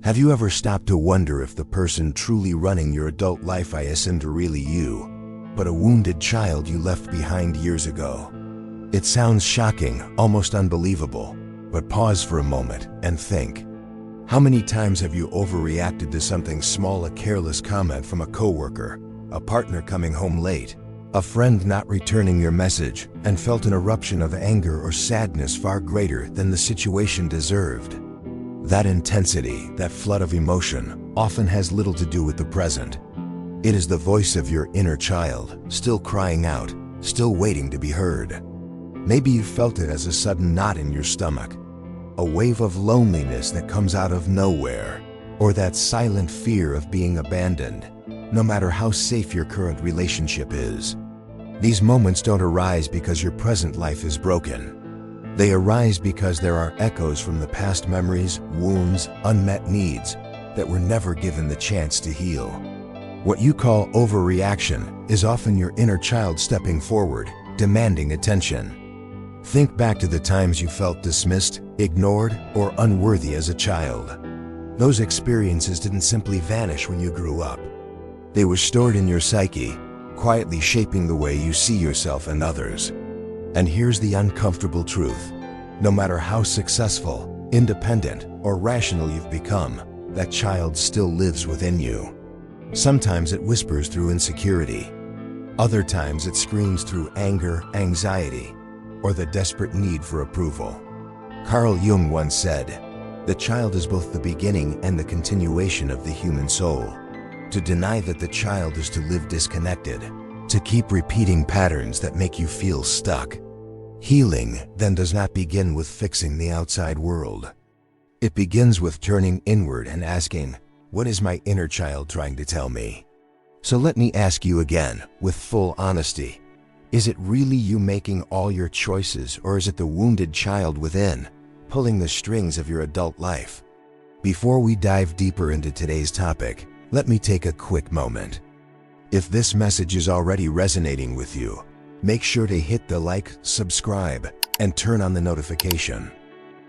Have you ever stopped to wonder if the person truly running your adult life isn't really you, but a wounded child you left behind years ago? It sounds shocking, almost unbelievable, but pause for a moment and think. How many times have you overreacted to something small, a careless comment from a coworker, a partner coming home late, a friend not returning your message, and felt an eruption of anger or sadness far greater than the situation deserved? That intensity, that flood of emotion, often has little to do with the present. It is the voice of your inner child, still crying out, still waiting to be heard. Maybe you felt it as a sudden knot in your stomach, a wave of loneliness that comes out of nowhere, or that silent fear of being abandoned, no matter how safe your current relationship is. These moments don't arise because your present life is broken. They arise because there are echoes from the past memories, wounds, unmet needs that were never given the chance to heal. What you call overreaction is often your inner child stepping forward, demanding attention. Think back to the times you felt dismissed, ignored, or unworthy as a child. Those experiences didn't simply vanish when you grew up. They were stored in your psyche, quietly shaping the way you see yourself and others. And here's the uncomfortable truth. No matter how successful, independent, or rational you've become, that child still lives within you. Sometimes it whispers through insecurity. Other times it screams through anger, anxiety, or the desperate need for approval. Carl Jung once said, "The child is both the beginning and the continuation of the human soul." To deny that the child is to live disconnected, to keep repeating patterns that make you feel stuck. Healing then does not begin with fixing the outside world. It begins with turning inward and asking, what is my inner child trying to tell me? So let me ask you again, with full honesty. Is it really you making all your choices, or is it the wounded child within, pulling the strings of your adult life? Before we dive deeper into today's topic, let me take a quick moment. If this message is already resonating with you, make sure to hit the like, subscribe, and turn on the notification.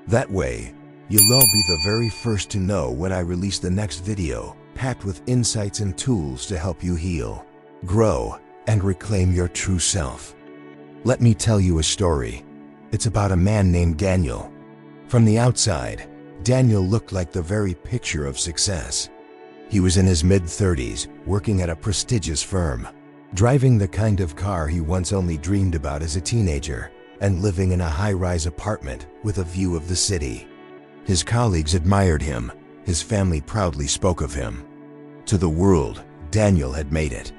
That way, you'll be the very first to know when I release the next video, packed with insights and tools to help you heal, grow, and reclaim your true self. Let me tell you a story. It's about a man named Daniel. From the outside, Daniel looked like the very picture of success. He was in his mid-30s, working at a prestigious firm, driving the kind of car he once only dreamed about as a teenager, and living in a high-rise apartment with a view of the city. His colleagues admired him. His family proudly spoke of him. To the world, Daniel had made it.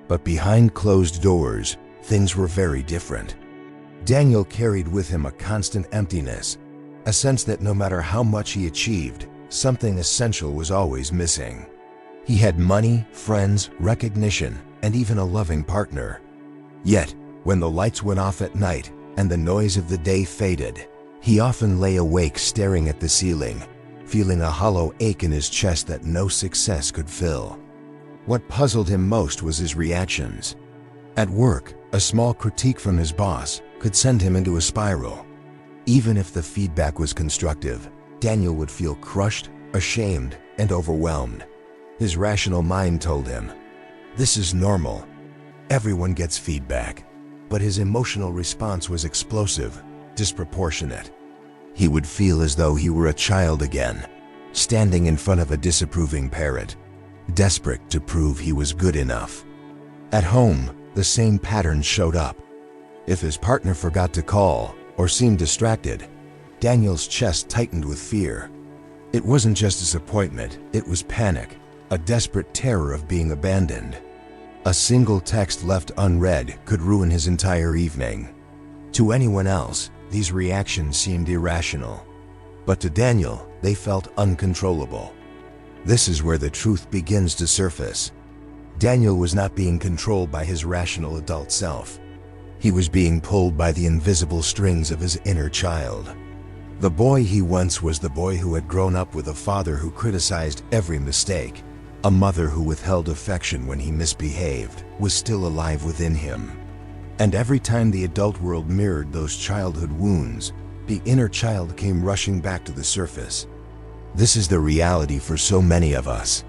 But behind closed doors, things were very different. Daniel carried with him a constant emptiness, a sense that no matter how much he achieved, something essential was always missing. He had money, friends, recognition, and even a loving partner. Yet, when the lights went off at night and the noise of the day faded, he often lay awake staring at the ceiling, feeling a hollow ache in his chest that no success could fill. What puzzled him most was his reactions. At work, a small critique from his boss could send him into a spiral. Even if the feedback was constructive, Daniel would feel crushed, ashamed, and overwhelmed. His rational mind told him, "This is normal. Everyone gets feedback." But his emotional response was explosive, disproportionate. He would feel as though he were a child again, standing in front of a disapproving parent, desperate to prove he was good enough. At home, the same pattern showed up. If his partner forgot to call or seemed distracted, Daniel's chest tightened with fear. It wasn't just disappointment, it was panic, a desperate terror of being abandoned. A single text left unread could ruin his entire evening. To anyone else, these reactions seemed irrational. But to Daniel, they felt uncontrollable. This is where the truth begins to surface. Daniel was not being controlled by his rational adult self. He was being pulled by the invisible strings of his inner child. The boy he once was, the boy who had grown up with a father who criticized every mistake, a mother who withheld affection when he misbehaved, was still alive within him. And every time the adult world mirrored those childhood wounds, the inner child came rushing back to the surface. This is the reality for so many of us.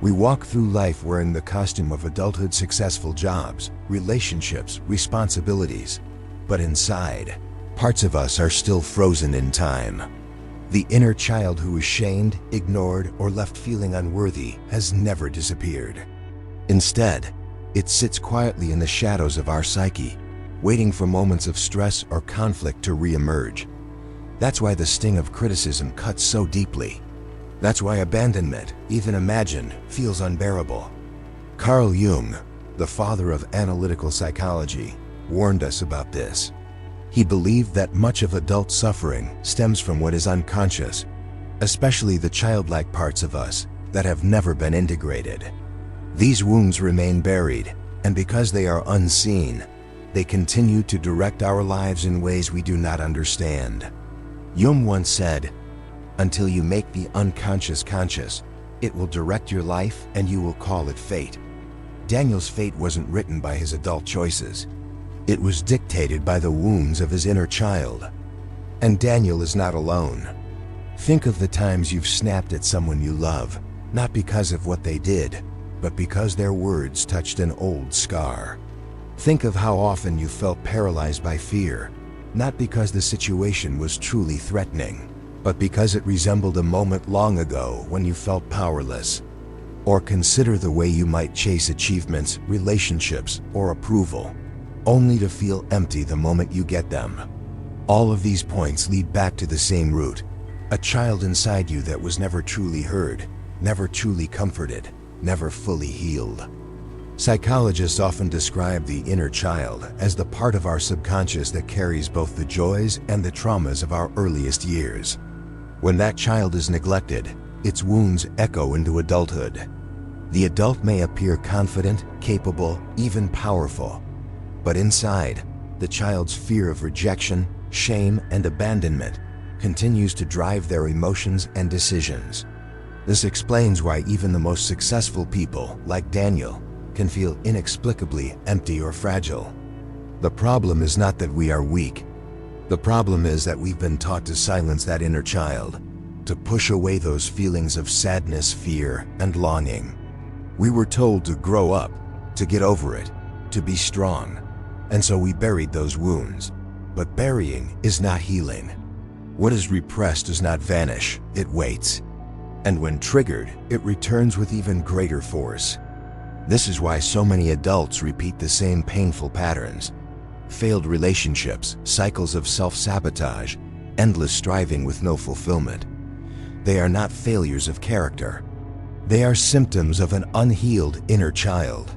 We walk through life wearing the costume of adulthood, successful jobs, relationships, responsibilities. But inside, parts of us are still frozen in time. The inner child who is shamed, ignored, or left feeling unworthy has never disappeared. Instead, it sits quietly in the shadows of our psyche, waiting for moments of stress or conflict to re-emerge. That's why the sting of criticism cuts so deeply. That's why abandonment, even imagined, feels unbearable. Carl Jung, the father of analytical psychology, warned us about this. He believed that much of adult suffering stems from what is unconscious, especially the childlike parts of us that have never been integrated. These wounds remain buried, and because they are unseen, they continue to direct our lives in ways we do not understand. Jung once said, "Until you make the unconscious conscious, it will direct your life and you will call it fate." Daniel's fate wasn't written by his adult choices. It was dictated by the wounds of his inner child. And Daniel is not alone. Think of the times you've snapped at someone you love, not because of what they did, but because their words touched an old scar. Think of how often you felt paralyzed by fear, not because the situation was truly threatening, but because it resembled a moment long ago when you felt powerless. Or consider the way you might chase achievements, relationships, or approval, only to feel empty the moment you get them. All of these points lead back to the same root, a child inside you that was never truly heard, never truly comforted, never fully healed. Psychologists often describe the inner child as the part of our subconscious that carries both the joys and the traumas of our earliest years. When that child is neglected, its wounds echo into adulthood. The adult may appear confident, capable, even powerful, but inside, the child's fear of rejection, shame, and abandonment continues to drive their emotions and decisions. This explains why even the most successful people, like Daniel, can feel inexplicably empty or fragile. The problem is not that we are weak. The problem is that we've been taught to silence that inner child, to push away those feelings of sadness, fear, and longing. We were told to grow up, to get over it, to be strong, and so we buried those wounds. But burying is not healing. What is repressed does not vanish, it waits. And when triggered, it returns with even greater force. This is why so many adults repeat the same painful patterns. Failed relationships, cycles of self-sabotage, endless striving with no fulfillment. They are not failures of character. They are symptoms of an unhealed inner child.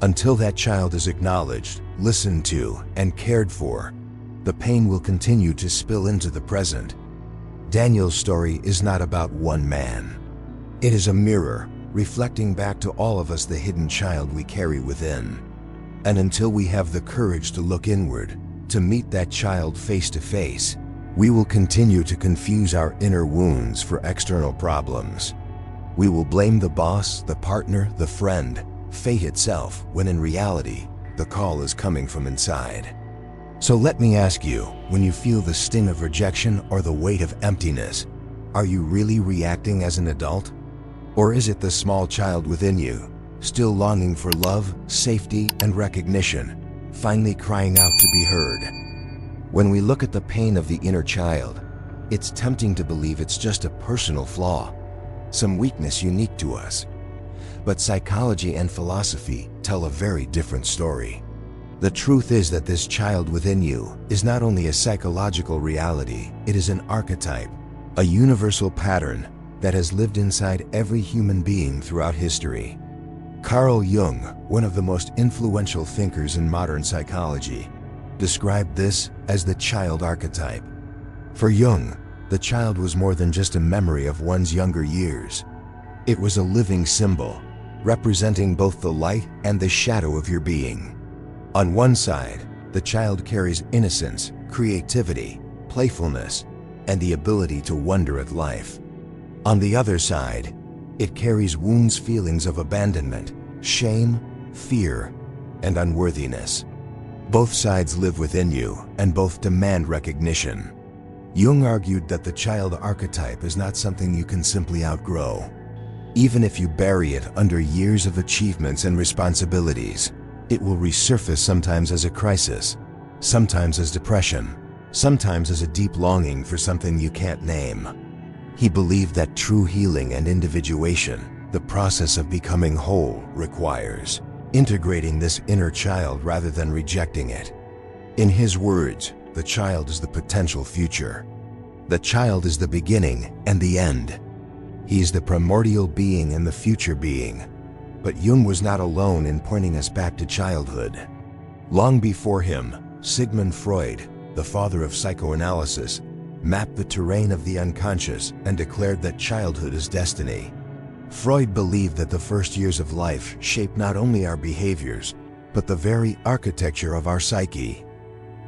Until that child is acknowledged, listened to, and cared for, the pain will continue to spill into the present. Daniel's story is not about one man. It is a mirror, reflecting back to all of us the hidden child we carry within. And until we have the courage to look inward, to meet that child face to face, we will continue to confuse our inner wounds for external problems. We will blame the boss, the partner, the friend, fate itself, when in reality, the call is coming from inside. So let me ask you, when you feel the sting of rejection or the weight of emptiness, are you really reacting as an adult? Or is it the small child within you, still longing for love, safety, and recognition, finally crying out to be heard? When we look at the pain of the inner child, it's tempting to believe it's just a personal flaw, some weakness unique to us. But psychology and philosophy tell a very different story. The truth is that this child within you is not only a psychological reality, it is an archetype, a universal pattern that has lived inside every human being throughout history. Carl Jung, one of the most influential thinkers in modern psychology, described this as the child archetype. For Jung, the child was more than just a memory of one's younger years. It was a living symbol, representing both the light and the shadow of your being. On one side, the child carries innocence, creativity, playfulness, and the ability to wonder at life. On the other side, it carries wounds, feelings of abandonment, shame, fear, and unworthiness. Both sides live within you, and both demand recognition. Jung argued that the child archetype is not something you can simply outgrow. Even if you bury it under years of achievements and responsibilities, it will resurface sometimes as a crisis, sometimes as depression, sometimes as a deep longing for something you can't name. He believed that true healing and individuation, the process of becoming whole, requires integrating this inner child rather than rejecting it. In his words, the child is the potential future. The child is the beginning and the end. He is the primordial being and the future being. But Jung was not alone in pointing us back to childhood. Long before him, Sigmund Freud, the father of psychoanalysis, mapped the terrain of the unconscious and declared that childhood is destiny. Freud believed that the first years of life shape not only our behaviors, but the very architecture of our psyche.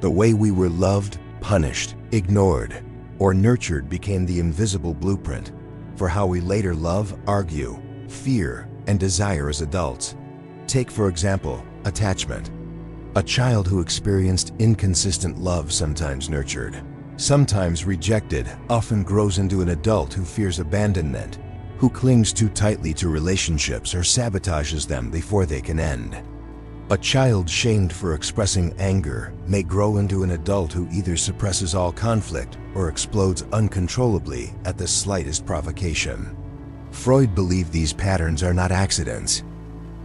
The way we were loved, punished, ignored, or nurtured became the invisible blueprint for how we later love, argue, fear, and desire as adults. Take, for example, attachment. A child who experienced inconsistent love, sometimes nurtured, sometimes rejected, often grows into an adult who fears abandonment, who clings too tightly to relationships or sabotages them before they can end. A child shamed for expressing anger may grow into an adult who either suppresses all conflict or explodes uncontrollably at the slightest provocation. Freud believed these patterns are not accidents.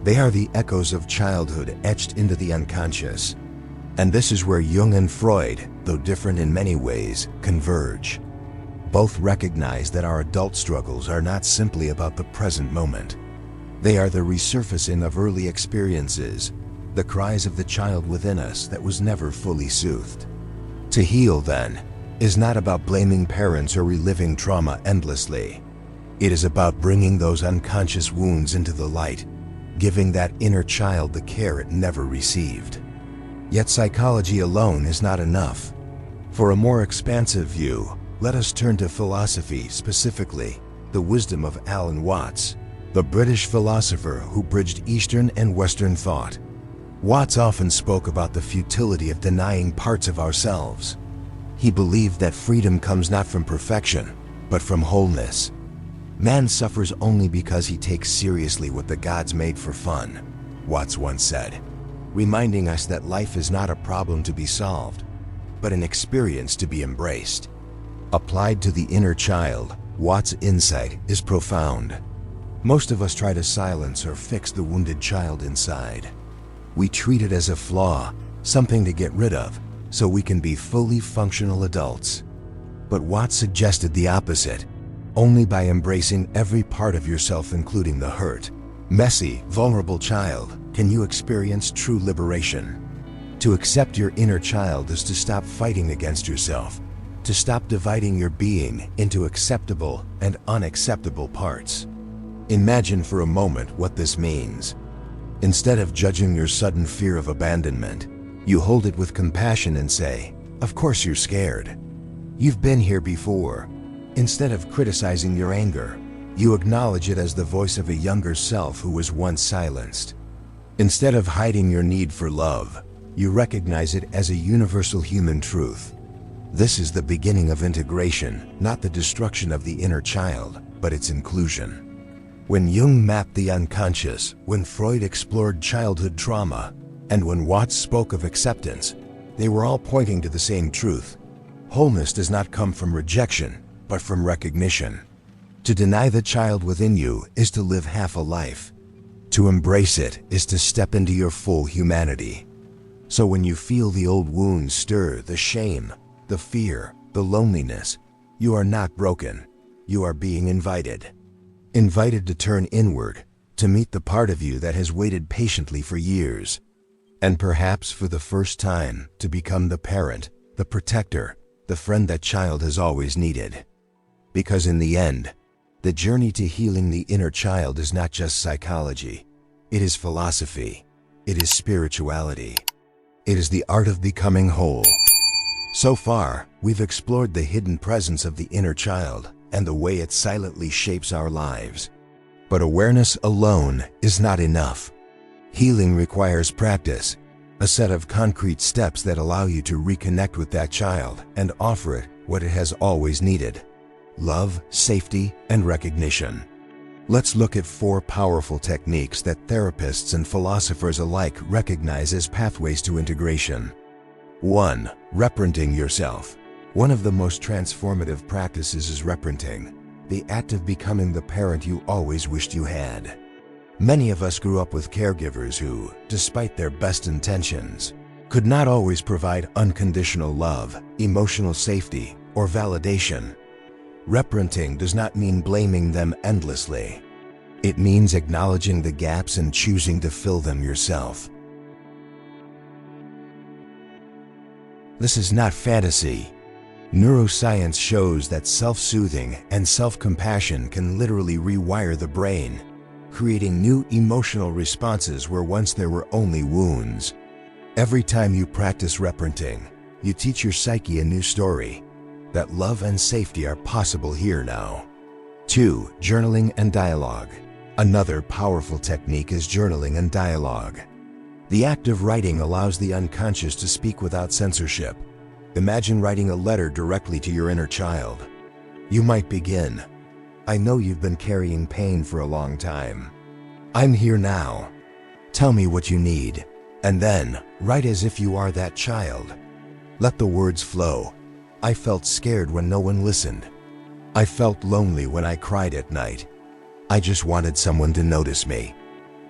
They are the echoes of childhood etched into the unconscious. And this is where Jung and Freud, though different in many ways, converge. Both recognize that our adult struggles are not simply about the present moment. They are the resurfacing of early experiences, the cries of the child within us that was never fully soothed. To heal, then, is not about blaming parents or reliving trauma endlessly. It is about bringing those unconscious wounds into the light, giving that inner child the care it never received. Yet psychology alone is not enough. For a more expansive view, let us turn to philosophy, specifically the wisdom of Alan Watts, the British philosopher who bridged Eastern and Western thought. Watts often spoke about the futility of denying parts of ourselves. He believed that freedom comes not from perfection, but from wholeness. Man suffers only because he takes seriously what the gods made for fun, Watts once said, reminding us that life is not a problem to be solved, but an experience to be embraced. Applied to the inner child, Watts' insight is profound. Most of us try to silence or fix the wounded child inside. We treat it as a flaw, something to get rid of, so we can be fully functional adults. But Watts suggested the opposite. Only by embracing every part of yourself, including the hurt, messy, vulnerable child, can you experience true liberation. To accept your inner child is to stop fighting against yourself, to stop dividing your being into acceptable and unacceptable parts. Imagine for a moment what this means. Instead of judging your sudden fear of abandonment, you hold it with compassion and say, "Of course you're scared. You've been here before." Instead of criticizing your anger, you acknowledge it as the voice of a younger self who was once silenced. Instead of hiding your need for love, you recognize it as a universal human truth. This is the beginning of integration, not the destruction of the inner child, but its inclusion. When Jung mapped the unconscious, when Freud explored childhood trauma, and when Watts spoke of acceptance, they were all pointing to the same truth. Wholeness does not come from rejection, but from recognition. To deny the child within you is to live half a life. To embrace it is to step into your full humanity. So when you feel the old wounds stir, the shame, the fear, the loneliness, you are not broken. You are being invited. Invited to turn inward, to meet the part of you that has waited patiently for years. And perhaps for the first time, to become the parent, the protector, the friend that child has always needed. Because in the end, the journey to healing the inner child is not just psychology. It is philosophy. It is spirituality. It is the art of becoming whole. So far, we've explored the hidden presence of the inner child and the way it silently shapes our lives. But awareness alone is not enough. Healing requires practice, a set of concrete steps that allow you to reconnect with that child and offer it what it has always needed: love, safety, and recognition. Let's look at 4 powerful techniques that therapists and philosophers alike recognize as pathways to integration. 1. Reparenting yourself. One of the most transformative practices is reparenting, the act of becoming the parent you always wished you had. Many of us grew up with caregivers who, despite their best intentions, could not always provide unconditional love, emotional safety, or validation. Reparenting does not mean blaming them endlessly. It means acknowledging the gaps and choosing to fill them yourself. This is not fantasy. Neuroscience shows that self-soothing and self-compassion can literally rewire the brain, creating new emotional responses where once there were only wounds. Every time you practice reparenting, you teach your psyche a new story, that love and safety are possible here now. 2. Journaling and dialogue. Another powerful technique is journaling and dialogue. The act of writing allows the unconscious to speak without censorship. Imagine writing a letter directly to your inner child. You might begin, "I know you've been carrying pain for a long time. I'm here now. Tell me what you need." And then, write as if you are that child. Let the words flow. "I felt scared when no one listened. I felt lonely when I cried at night. I just wanted someone to notice me."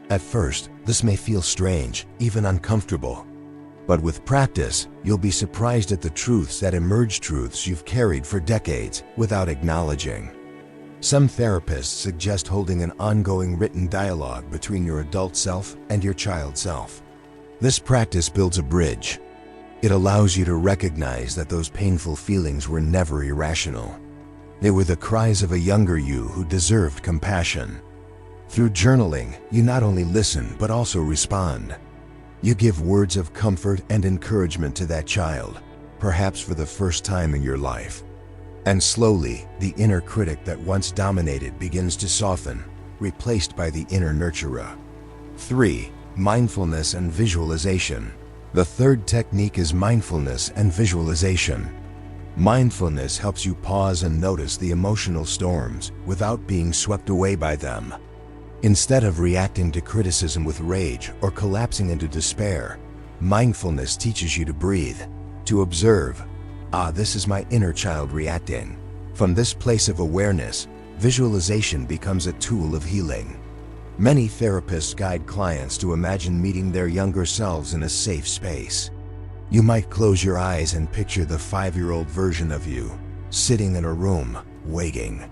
At first, this may feel strange, even uncomfortable. But with practice, you'll be surprised at the truths that emerge, truths you've carried for decades without acknowledging. Some therapists suggest holding an ongoing written dialogue between your adult self and your child self. This practice builds a bridge. It allows you to recognize that those painful feelings were never irrational. They were the cries of a younger you who deserved compassion. Through journaling, you not only listen but also respond. You give words of comfort and encouragement to that child, perhaps for the first time in your life. And slowly, the inner critic that once dominated begins to soften, replaced by the inner nurturer. 3. Mindfulness and visualization. The third technique is mindfulness and visualization. Mindfulness helps you pause and notice the emotional storms without being swept away by them. Instead of reacting to criticism with rage or collapsing into despair, mindfulness teaches you to breathe, to observe. This is my inner child reacting. From this place of awareness, visualization becomes a tool of healing. Many therapists guide clients to imagine meeting their younger selves in a safe space. You might close your eyes and picture the 5-year-old version of you, sitting in a room, waiting.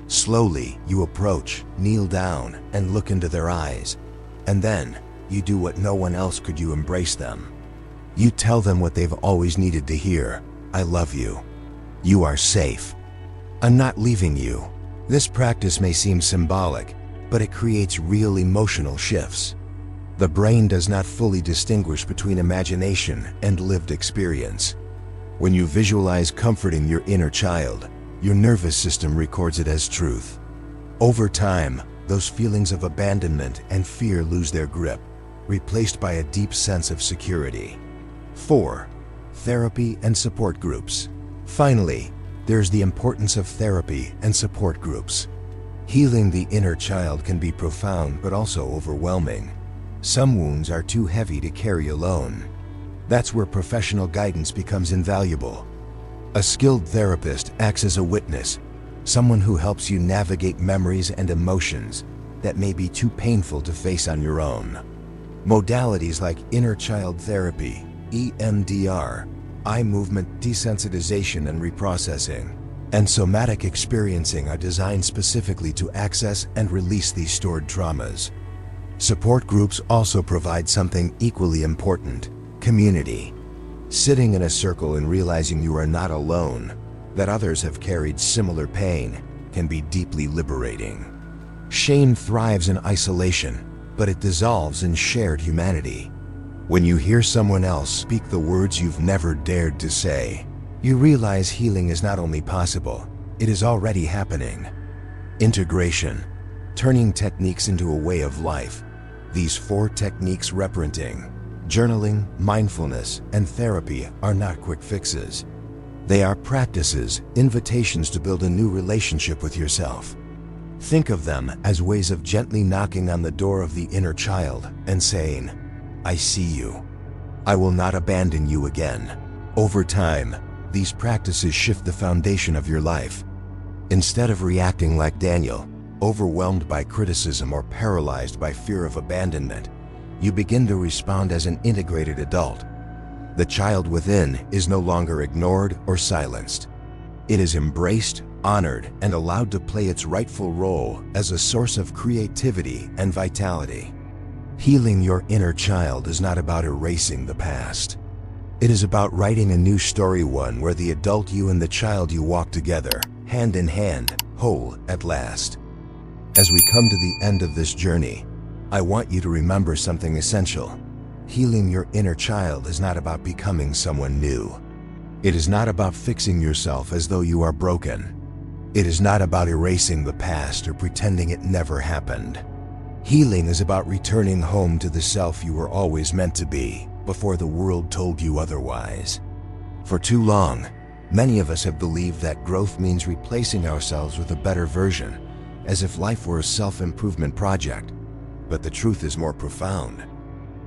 Slowly, you approach, kneel down, and look into their eyes. And then, you do what no one else could. You embrace them. You tell them what they've always needed to hear: "I love you. You are safe. I'm not leaving you." This practice may seem symbolic, but it creates real emotional shifts. The brain does not fully distinguish between imagination and lived experience. When you visualize comforting your inner child, your nervous system records it as truth. Over time, those feelings of abandonment and fear lose their grip, replaced by a deep sense of security. 4. Therapy and support groups. Finally, there's the importance of therapy and support groups. Healing the inner child can be profound but also overwhelming. Some wounds are too heavy to carry alone. That's where professional guidance becomes invaluable. A skilled therapist acts as a witness, someone who helps you navigate memories and emotions that may be too painful to face on your own. Modalities like inner child therapy, EMDR, eye movement desensitization and reprocessing, and somatic experiencing are designed specifically to access and release these stored traumas. Support groups also provide something equally important: community. Sitting in a circle and realizing you are not alone, that others have carried similar pain, can be deeply liberating. Shame thrives in isolation, but it dissolves in shared humanity. When you hear someone else speak the words you've never dared to say, you realize healing is not only possible, it is already happening. Integration, turning techniques into a way of life. These 4 techniques: reparenting, journaling, mindfulness, and therapy, are not quick fixes. They are practices, invitations to build a new relationship with yourself. Think of them as ways of gently knocking on the door of the inner child and saying, "I see you. I will not abandon you again." Over time, these practices shift the foundation of your life. Instead of reacting like Daniel, overwhelmed by criticism or paralyzed by fear of abandonment, you begin to respond as an integrated adult. The child within is no longer ignored or silenced. It is embraced, honored, and allowed to play its rightful role as a source of creativity and vitality. Healing your inner child is not about erasing the past. It is about writing a new story, one where the adult you and the child you walk together, hand in hand, whole at last. As we come to the end of this journey, I want you to remember something essential. Healing your inner child is not about becoming someone new. It is not about fixing yourself as though you are broken. It is not about erasing the past or pretending it never happened. Healing is about returning home to the self you were always meant to be, before the world told you otherwise. For too long, many of us have believed that growth means replacing ourselves with a better version, as if life were a self-improvement project. But the truth is more profound.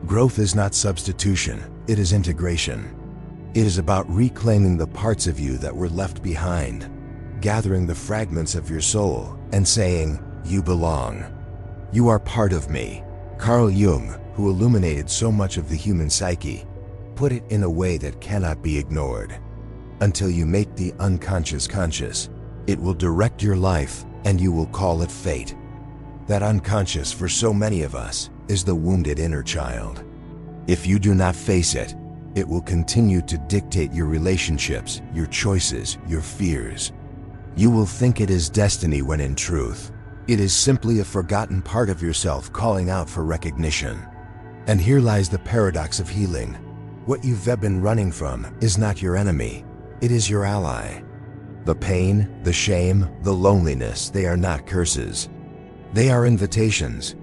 Growth is not substitution, it is integration. It is about reclaiming the parts of you that were left behind, gathering the fragments of your soul, and saying, "You belong. You are part of me." Carl Jung, who illuminated so much of the human psyche, put it in a way that cannot be ignored. Until you make the unconscious conscious, it will direct your life, and you will call it fate. That unconscious, for so many of us, is the wounded inner child. If you do not face it, it will continue to dictate your relationships, your choices, your fears. You will think it is destiny when in truth, it is simply a forgotten part of yourself calling out for recognition. And here lies the paradox of healing. What you've been running from is not your enemy, it is your ally. The pain, the shame, the loneliness, they are not curses. They are invitations.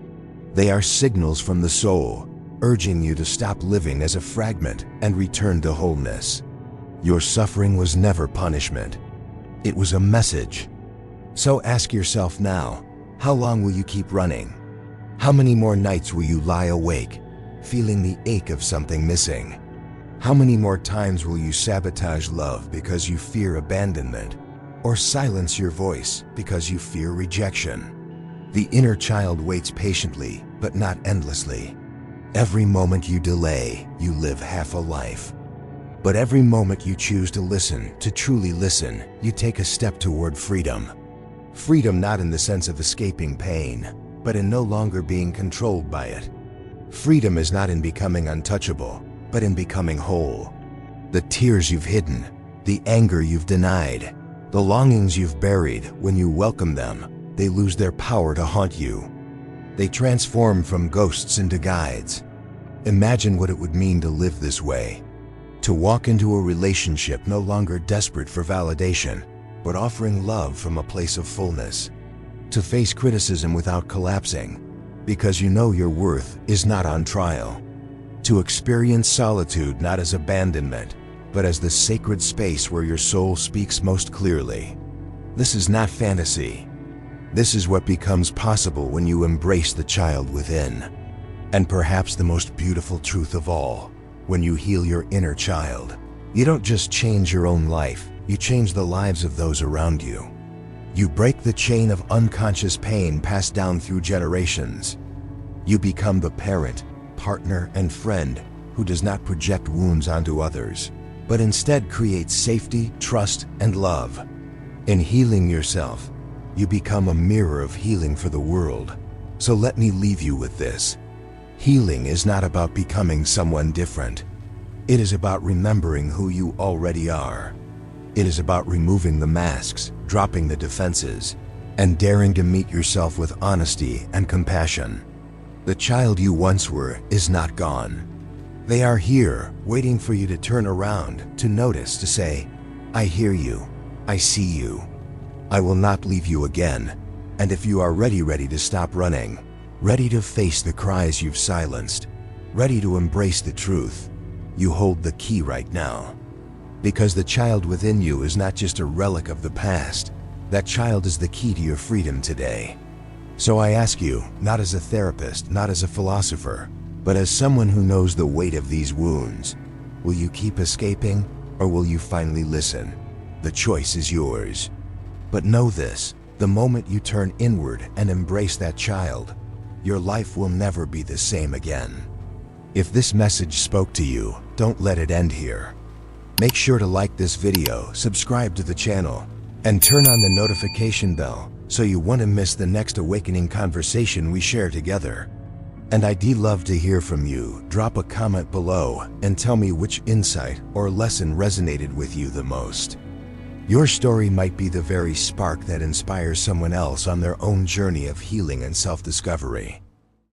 They are signals from the soul, urging you to stop living as a fragment and return to wholeness. Your suffering was never punishment. It was a message. So ask yourself now, how long will you keep running? How many more nights will you lie awake, feeling the ache of something missing? How many more times will you sabotage love because you fear abandonment, or silence your voice because you fear rejection? The inner child waits patiently, but not endlessly. Every moment you delay, you live half a life. But every moment you choose to listen, to truly listen, you take a step toward freedom. Freedom not in the sense of escaping pain, but in no longer being controlled by it. Freedom is not in becoming untouchable, but in becoming whole. The tears you've hidden, the anger you've denied, the longings you've buried, when you welcome them, they lose their power to haunt you. They transform from ghosts into guides. Imagine what it would mean to live this way. To walk into a relationship no longer desperate for validation, but offering love from a place of fullness. To face criticism without collapsing, because you know your worth is not on trial. To experience solitude not as abandonment, but as the sacred space where your soul speaks most clearly. This is not fantasy. This is what becomes possible when you embrace the child within. And perhaps the most beautiful truth of all, when you heal your inner child, you don't just change your own life, you change the lives of those around you. You break the chain of unconscious pain passed down through generations. You become the parent, partner, and friend who does not project wounds onto others, but instead creates safety, trust, and love. In healing yourself, you become a mirror of healing for the world. So let me leave you with this. Healing is not about becoming someone different. It is about remembering who you already are. It is about removing the masks, dropping the defenses, and daring to meet yourself with honesty and compassion. The child you once were is not gone. They are here, waiting for you to turn around, to notice, to say, "I hear you. I see you. I will not leave you again." And if you are ready to stop running, ready to face the cries you've silenced, ready to embrace the truth, you hold the key right now. Because the child within you is not just a relic of the past. That child is the key to your freedom today. So I ask you, not as a therapist, not as a philosopher, but as someone who knows the weight of these wounds, will you keep escaping, or will you finally listen? The choice is yours. But know this, the moment you turn inward and embrace that child, your life will never be the same again. If this message spoke to you, don't let it end here. Make sure to like this video, subscribe to the channel, and turn on the notification bell so you won't miss the next awakening conversation we share together. And I'd love to hear from you. Drop a comment below and tell me which insight or lesson resonated with you the most. Your story might be the very spark that inspires someone else on their own journey of healing and self-discovery.